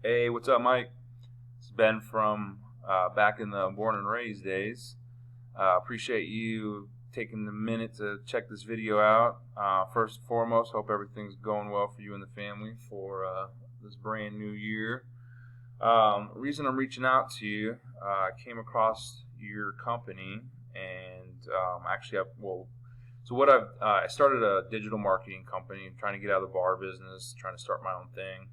Hey, what's up, Mike? It's Ben from back in the born and raised days. Appreciate you taking the minute to check this video out. First and foremost, hope everything's going well for you and the family for this brand new year. Reason I'm reaching out to you, I came across your company, and I started a digital marketing company. I'm trying to get out of the bar business, trying to start my own thing.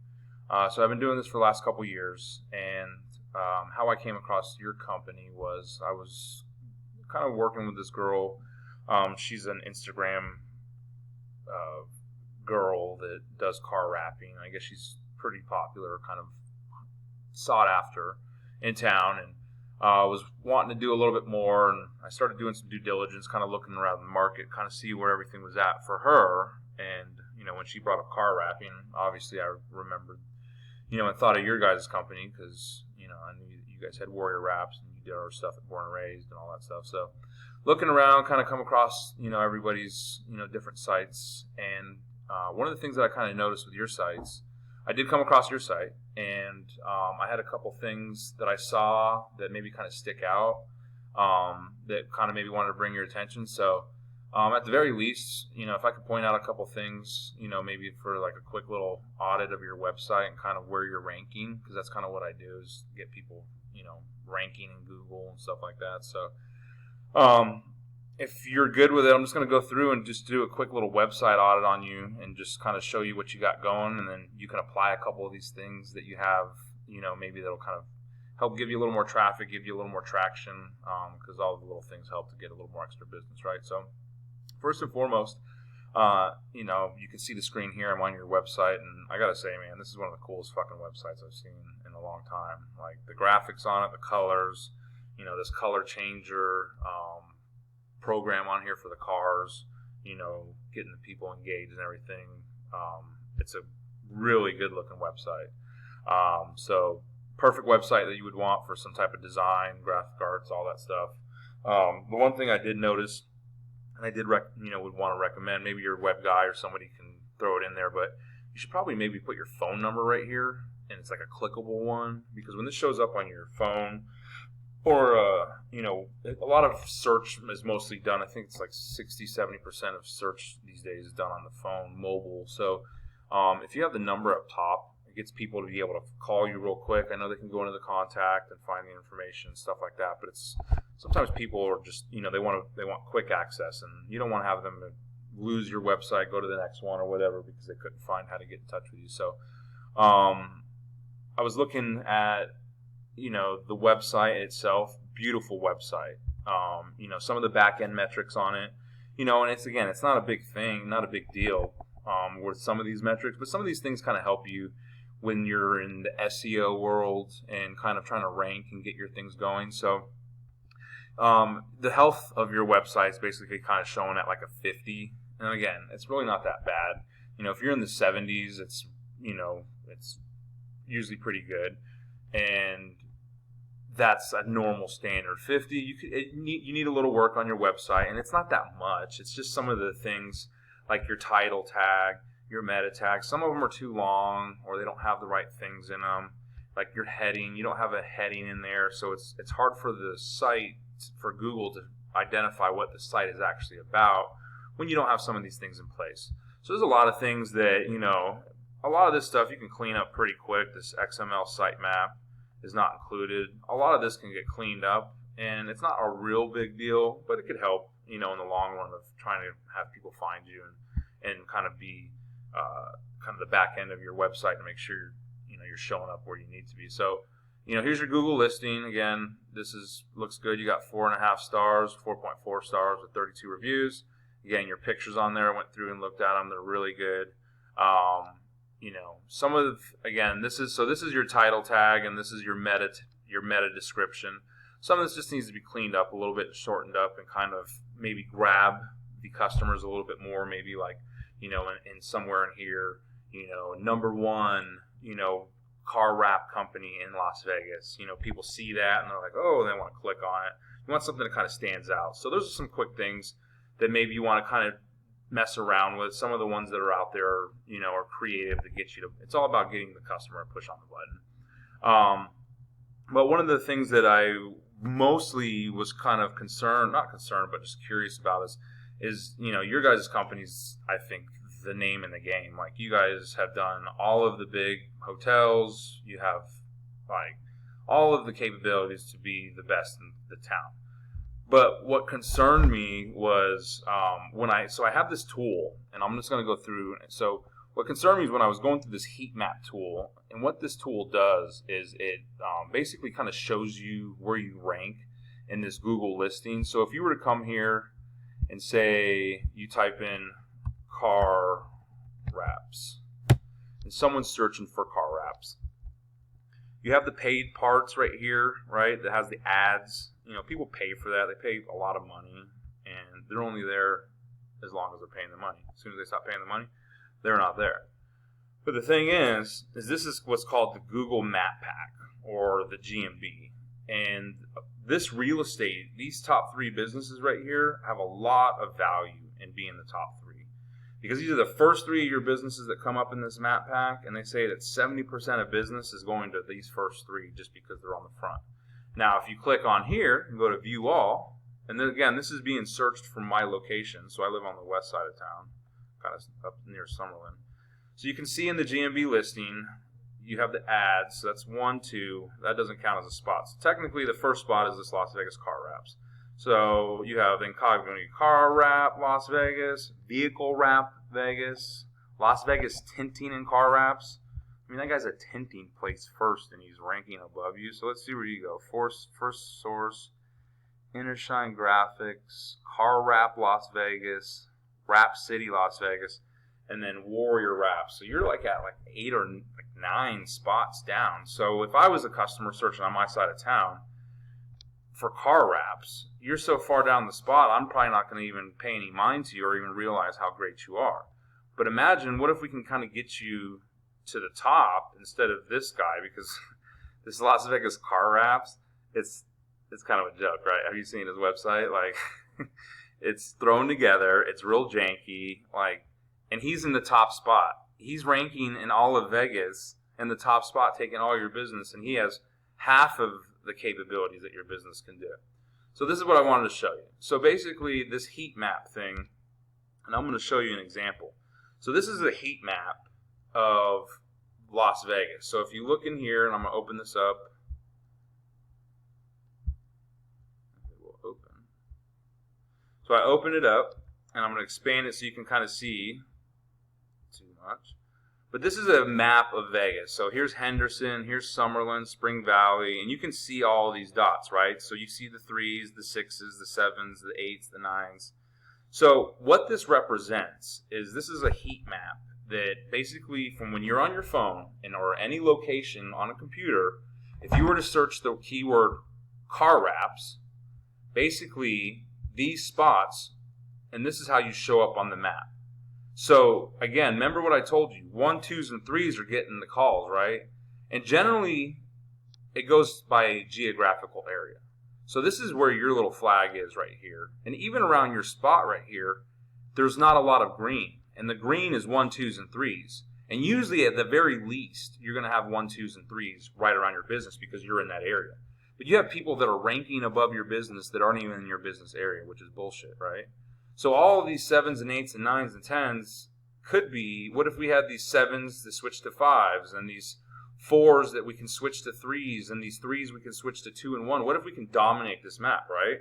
So I've been doing this for the last couple years, and how I came across your company was I was kind of working with this girl. She's an Instagram girl that does car wrapping. I guess she's pretty popular, kind of sought after in town, and was wanting to do a little bit more. And I started doing some due diligence, kind of looking around the market, kind of see where everything was at for her. And when she brought up car wrapping, obviously I remembered, and thought of your guys' company because, I knew that you guys had Warrior Wraps and you did our stuff at Born and Raised and all that stuff. So looking around, kind of come across, everybody's, different sites. And one of the things that I kind of noticed with your sites, I did come across your site, and I had a couple things that I saw that maybe kind of stick out, that kind of maybe wanted to bring your attention. So at the very least, if I could point out a couple things, maybe for like a quick little audit of your website and kind of where you're ranking, because that's kind of what I do is get people, ranking in Google and stuff like that. So if you're good with it, I'm just going to go through and just do a quick little website audit on you and just kind of show you what you got going, and then you can apply a couple of these things that you have, maybe that'll kind of help give you a little more traffic, give you a little more traction, because all the little things help to get a little more extra business, right? So first and foremost, you can see the screen here. I'm on your website, and I got to say, man, this is one of the coolest fucking websites I've seen in a long time. Like the graphics on it, the colors, this color changer program on here for the cars, getting the people engaged and everything. It's a really good looking website. So perfect website that you would want for some type of design, graphic arts, all that stuff. The one thing I did notice, and I did would want to recommend, maybe your web guy or somebody can throw it in there, but you should probably maybe put your phone number right here, and it's like a clickable one, because when this shows up on your phone, or a lot of search is mostly done, I think it's like 60-70% of search these days is done on the phone, mobile. So if you have the number up top, it gets people to be able to call you real quick. I know they can go into the contact and find the information and stuff like that, but it's sometimes people are just, they want quick access, and you don't want to have them lose your website, go to the next one or whatever because they couldn't find how to get in touch with you. So I was looking at the website itself, beautiful website. Some of the back end metrics on it, and it's not a big thing, not a big deal with some of these metrics, but some of these things kind of help you when you're in the SEO world and kind of trying to rank and get your things going. So the health of your website is basically kind of showing at like a 50. And again, it's really not that bad. If you're in the 70s, it's usually pretty good. And that's a normal standard. 50, you need a little work on your website, and it's not that much. It's just some of the things like your title tag, your meta tag. Some of them are too long, or they don't have the right things in them. Like your heading, you don't have a heading in there, so it's hard for the site, for Google to identify what the site is actually about when you don't have some of these things in place. So there's a lot of things that, a lot of this stuff you can clean up pretty quick. This XML sitemap is not included. A lot of this can get cleaned up, and it's not a real big deal, but it could help, in the long run of trying to have people find you and kind of be kind of the back end of your website to make sure you're showing up where you need to be. So, here's your Google listing. Again, looks good. You got 4.5 stars, 4.4 stars with 32 reviews. Again, your pictures on there, I went through and looked at them. They're really good. This is your title tag, and this is your meta description. Some of this just needs to be cleaned up a little bit, shortened up, and kind of maybe grab the customers a little bit more. Maybe like, in somewhere in here, number one, car wrap company in Las Vegas. People see that and they're like, oh, they want to click on it. You want something that kind of stands out. So those are some quick things that maybe you want to kind of mess around with. Some of the ones that are out there, are creative to get you to. It's all about getting the customer to push on the button. But one of the things that I mostly was kind of not concerned, but just curious about is your guys' company's, I think, the name in the game. Like, you guys have done all of the big hotels. You have like all of the capabilities to be the best in the town. But what concerned me was so I have this tool, and I'm just going to go through. So what concerned me is when I was going through this heat map tool, and what this tool does is it basically kind of shows you where you rank in this Google listing. So if you were to come here and say you type in car wraps, and someone's searching for car wraps, you have the paid parts right here, right? That has the ads. People pay for that. They pay a lot of money, and they're only there as long as they're paying the money. As soon as they stop paying the money, they're not there. But the thing is this is what's called the Google Map Pack, or the GMB. And this real estate, these top 3 businesses right here, have a lot of value in being the top 3. Because these are the first 3 of your businesses that come up in this map pack, and they say that 70% of business is going to these first 3 just because they're on the front. Now, if you click on here and go to View All, and then again, this is being searched from my location, so I live on the west side of town, kind of up near Summerlin. So you can see in the GMB listing, you have the ads. So that's 1, 2. That doesn't count as a spot. So technically, the first spot is this Las Vegas car wraps. So you have Incognito Car Wrap Las Vegas, Vehicle Wrap Vegas, Las Vegas Tinting and Car Wraps. I mean, that guy's a tinting place first, and he's ranking above you. So let's see where you go. First Source, Intershine Graphics, Car Wrap Las Vegas, Wrap City Las Vegas, and then Warrior Wrap. So you're at 8 or 9 spots down. So if I was a customer searching on my side of town for car wraps, you're so far down the spot, I'm probably not going to even pay any mind to you or even realize how great you are. But imagine, what if we can kind of get you to the top instead of this guy? Because this Las Vegas car wraps, it's kind of a joke, right? Have you seen his website? It's thrown together, it's real janky, and he's in the top spot. He's ranking in all of Vegas in the top spot, taking all your business, and he has half of the capabilities that your business can do. So this is what I wanted to show you. So basically, this heat map thing, and I'm going to show you an example. So this is a heat map of Las Vegas. So if you look in here, and I'm going to open this up. It will open. So I open it up, and I'm going to expand it so you can kind of see too much. But this is a map of Vegas. So here's Henderson, here's Summerlin, Spring Valley, and you can see all these dots, right? So you see the 3s, the 6s, the 7s, the 8s, the 9s. So what this represents is this is a heat map that basically, from when you're on your phone or any location on a computer, if you were to search the keyword car wraps, basically these spots, and this is how you show up on the map. So again, remember what I told you, 1, 2s, and 3s are getting the calls, right? And generally, it goes by geographical area. So this is where your little flag is right here. And even around your spot right here, there's not a lot of green. And the green is 1, 2s, and 3s. And usually, at the very least, you're going to have 1, 2s, and 3s right around your business because you're in that area. But you have people that are ranking above your business that aren't even in your business area, which is bullshit, right? So all of these 7s and 8s and 9s and 10s could be, what if we had these 7s that switch to 5s, and these 4s that we can switch to 3s, and these 3s we can switch to 2 and 1? What if we can dominate this map, right?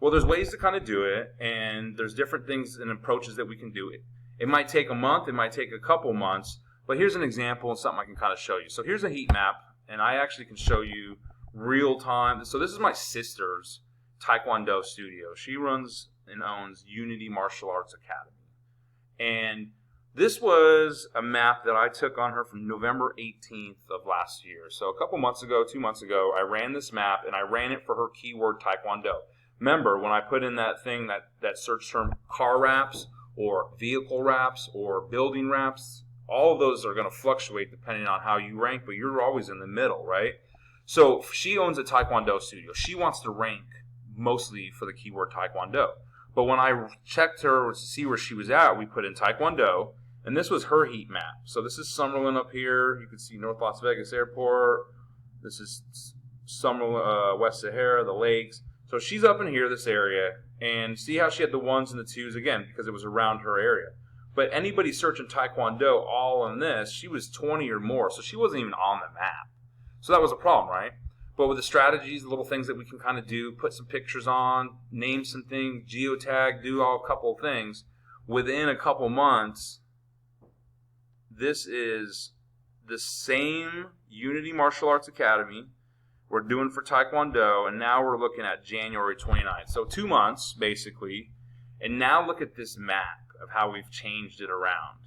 Well, there's ways to kind of do it, and there's different things and approaches that we can do it. It might take a month, it might take a couple months, but here's an example and something I can kind of show you. So here's a heat map, and I actually can show you real time. So this is my sister's Taekwondo studio. She runs and owns Unity Martial Arts Academy. And this was a map that I took on her from November 18th of last year. So a couple months ago, 2 months ago, I ran this map, and I ran it for her keyword Taekwondo. Remember, when I put in that thing, that search term car wraps or vehicle wraps or building wraps, all of those are going to fluctuate depending on how you rank, but you're always in the middle, right? So she owns a Taekwondo studio. She wants to rank mostly for the keyword Taekwondo. But when I checked her to see where she was at, we put in Taekwondo, and this was her heat map. So this is Summerlin up here. You can see North Las Vegas Airport. This is Summer, West Sahara, the lakes. So she's up in here, this area, and see how she had the 1s and the 2s again because it was around her area. But anybody searching Taekwondo all in this, she was 20 or more, so she wasn't even on the map. So that was a problem, right? But with the strategies, the little things that we can kind of do, put some pictures on, name some things, geotag, do a couple of things, within a couple months, this is the same Unity Martial Arts Academy we're doing for Taekwondo, and now we're looking at January 29th. So 2 months, basically, and now look at this map of how we've changed it around.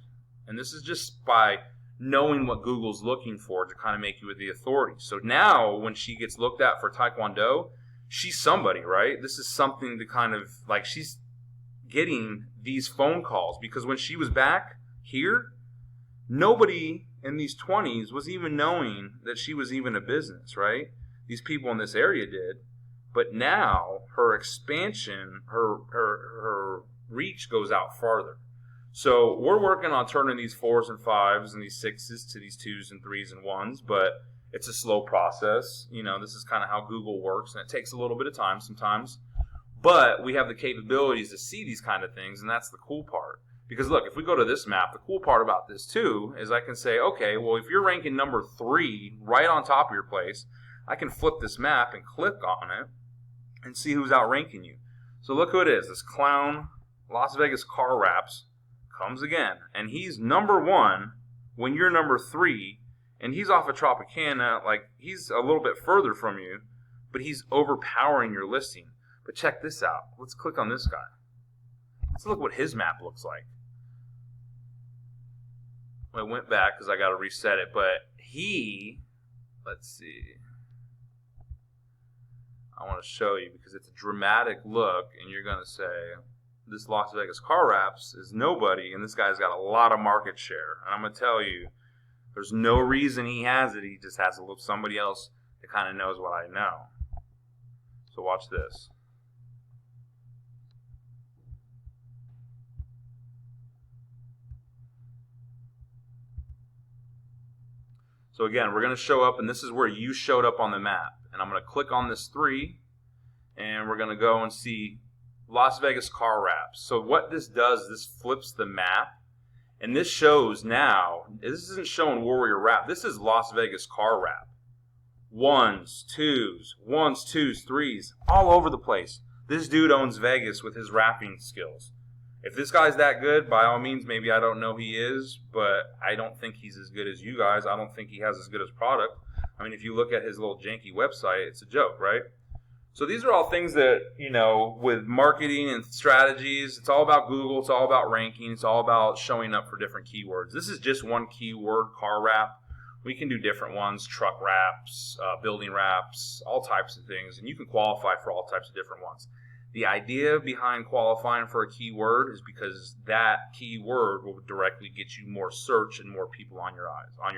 And this is just by knowing what Google's looking for to kind of make you the authority. So now when she gets looked at for Taekwondo, she's somebody, right? This is something to kind of, like, she's getting these phone calls because when she was back here, nobody in these 20s was even knowing that she was even a business, right? These people in this area did. But now her expansion, her reach goes out farther. So we're working on turning these 4s and 5s and these 6s to these 2s and 3s and 1s, but it's a slow process. You know, this is kind of how Google works, and it takes a little bit of time sometimes. But we have the capabilities to see these kind of things, and that's the cool part. Because look, if we go to this map, the cool part about this too is I can say, okay, well, if you're ranking number 3 right on top of your place, I can flip this map and click on it and see who's outranking you. So look who it is. This clown, Las Vegas Car Wraps, comes again. And he's number 1 when you're number 3, and he's off of Tropicana, like he's a little bit further from you, but he's overpowering your listing. But check this out. Let's click on this guy. Let's look what his map looks like. I went back because I got to reset it, but let's see. I want to show you because it's a dramatic look, and you're going to say, this Las Vegas Car Wraps is nobody, and this guy's got a lot of market share. And I'm going to tell you, there's no reason he has it. He just has to look somebody else that kind of knows what I know. So watch this. So again, we're going to show up, and this is where you showed up on the map. And I'm going to click on this 3, and we're going to go and see Las Vegas Car Wraps. So what this does, this flips the map, and this shows now, this isn't showing Warrior Wrap. This is Las Vegas Car Wrap. 1s, 2s, 1s, 2s, 3s, all over the place. This dude owns Vegas with his rapping skills. If this guy's that good, by all means, maybe I don't know he is, but I don't think he's as good as you guys. I don't think he has as good as product. I mean, if you look at his little janky website, it's a joke, right? So these are all things that, you know, with marketing and strategies, it's all about Google, it's all about ranking, it's all about showing up for different keywords. This is just one keyword, car wrap. We can do different ones, truck wraps, building wraps, all types of things, and you can qualify for all types of different ones. The idea behind qualifying for a keyword is because that keyword will directly get you more search and more people on your eyes, on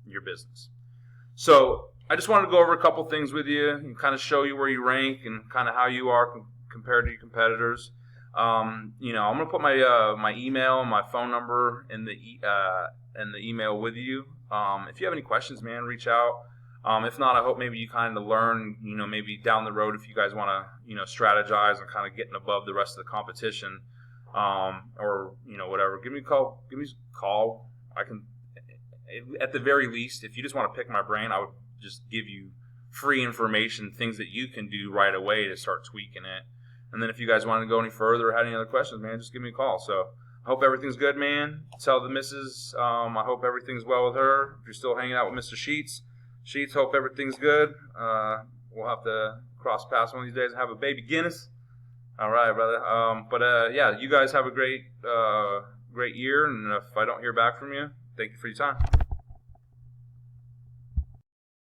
your business. So I just wanted to go over a couple things with you and kind of show you where you rank and kind of how you are compared to your competitors. You know, I'm gonna put my email and my phone number in the email with you. If you have any questions, man, reach out. If not, I hope maybe you kind of learn, you know, maybe down the road if you guys want to, you know, strategize and kind of getting above the rest of the competition, or, you know, whatever. Give me a call. I can, at the very least, if you just want to pick my brain, I would just give you free information, things that you can do right away to start tweaking it. And then if you guys want to go any further or had any other questions, man, just give me a call. So I hope everything's good, man. Tell the missus, I hope everything's well with her. If you're still hanging out with Mr. Sheets, hope everything's good. We'll have to cross paths one of these days and have a baby Guinness. All right, brother. Yeah, you guys have a great year. And if I don't hear back from you, thank you for your time.